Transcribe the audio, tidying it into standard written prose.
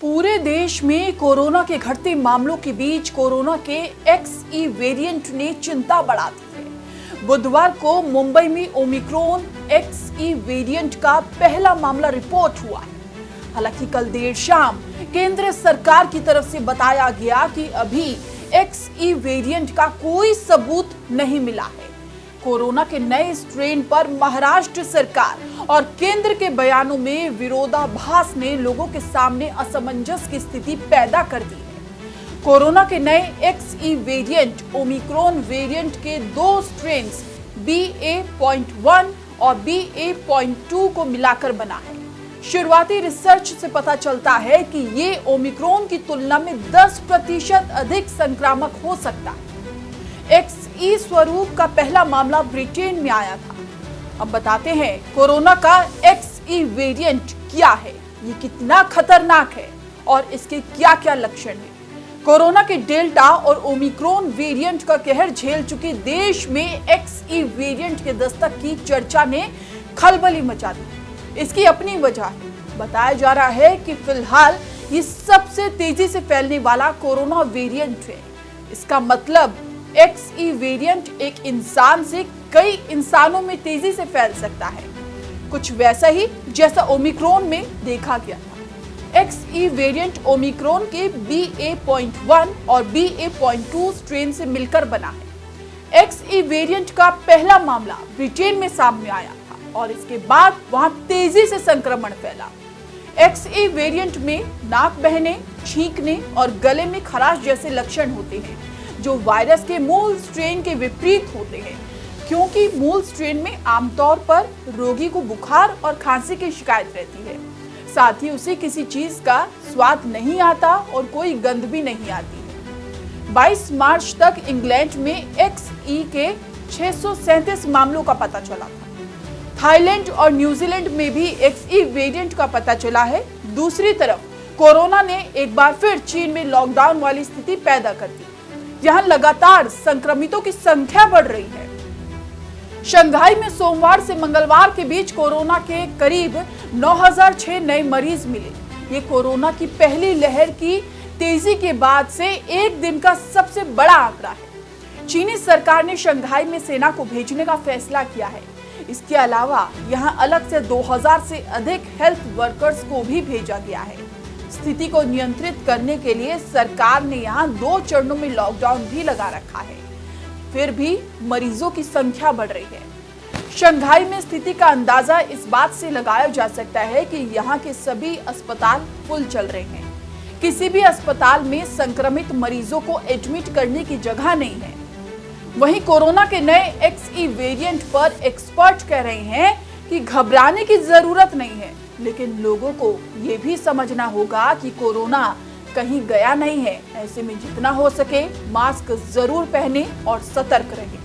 पूरे देश में कोरोना के घटते मामलों के बीच कोरोना के XE वेरिएंट ने चिंता बढ़ा दी है। बुधवार को मुंबई में ओमिक्रॉन XE वेरिएंट का पहला मामला रिपोर्ट हुआ है। हालांकि कल देर शाम केंद्र सरकार की तरफ से बताया गया कि अभी XE वेरिएंट का कोई सबूत नहीं मिला है। कोरोना के नए स्ट्रेन पर महाराष्ट्र सरकार और केंद्र के बयानों में विरोधाभास ने लोगों के सामने असमंजस की स्थिति पैदा कर दी है। कोरोना के नए XE वेरिएंट ओमिक्रॉन वेरिएंट के दो स्ट्रेन्स BA.1 और BA.2 को मिलाकर बना है। शुरुआती रिसर्च से पता चलता है कि ये ओमिक्रॉन की तुलना में 10% अधिक संक्रामक हो सकता है। XE स्वरूप का पहला मामला ब्रिटेन में आया था। अब बताते हैं कोरोना का XE वेरिएंट क्या है, ये कितना खतरनाक है और इसके क्या क्या लक्षण हैं। कोरोना के डेल्टा और ओमिक्रॉन वेरिएंट का कहर झेल चुके देश में XE वेरिएंट के दस्तक की चर्चा ने खलबली मचा दी। इसकी अपनी वजह है। बताया जा रहा है कि फिलहाल ये सबसे तेजी से फैलने वाला कोरोना वेरिएंट है। इसका मतलब XE वेरिएंट एक इंसान से कई इंसानों में तेजी से फैल सकता है, कुछ वैसा ही जैसा ओमिक्रॉन में देखा गया था। XE वेरिएंट ओमिक्रॉन के BA.1 और BA.2 स्ट्रेन से मिलकर बना है। XE वेरिएंट का पहला मामला ब्रिटेन में सामने आया था और इसके बाद वहां तेजी से संक्रमण फैला। XE वेरिएंट में नाक बहने, छींकने और गले में खराश जैसे लक्षण होते हैं, जो वायरस के मूल स्ट्रेन के विपरीत होते हैं, क्योंकि मूल स्ट्रेन में आमतौर पर रोगी को बुखार और खांसी की शिकायत रहती है। साथ ही उसे किसी चीज का स्वाद नहीं आता और कोई गंध भी नहीं आती है। 22 मार्च तक इंग्लैंड में XE के 637 मामलों का पता चला था। थाईलैंड और न्यूजीलैंड में भी XE वेरिएंट का पता चला है। दूसरी तरफ कोरोना ने एक बार फिर चीन में लॉकडाउन वाली स्थिति पैदा कर दी, जहां लगातार संक्रमितों की संख्या बढ़ रही है। शंघाई में सोमवार से मंगलवार के बीच कोरोना के करीब 9006 नए मरीज मिले। ये कोरोना की पहली लहर की तेजी के बाद से एक दिन का सबसे बड़ा आंकड़ा है। चीनी सरकार ने शंघाई में सेना को भेजने का फैसला किया है। इसके अलावा यहां अलग से 2000 से अधिक हेल्थ वर्कर्स को भी भेजा गया है। स्थिति को नियंत्रित करने के लिए सरकार ने यहां 2 चरणों में लॉकडाउन भी लगा रखा है। फिर भी मरीजों की संख्या बढ़ रही है। शंघाई में स्थिति का अंदाजा इस बात से लगाया जा सकता है कि यहां के सभी अस्पताल फुल चल रहे हैं। किसी भी अस्पताल में संक्रमित मरीजों को एडमिट करने की जगह नहीं है। वहीं कोरोना के नए XE वेरिएंट पर एक्सपर्ट कह रहे हैं कि घबराने की जरूरत नहीं है, लेकिन लोगों को ये भी समझना होगा कि कोरोना कहीं गया नहीं है। ऐसे में जितना हो सके मास्क जरूर पहने और सतर्क रहें।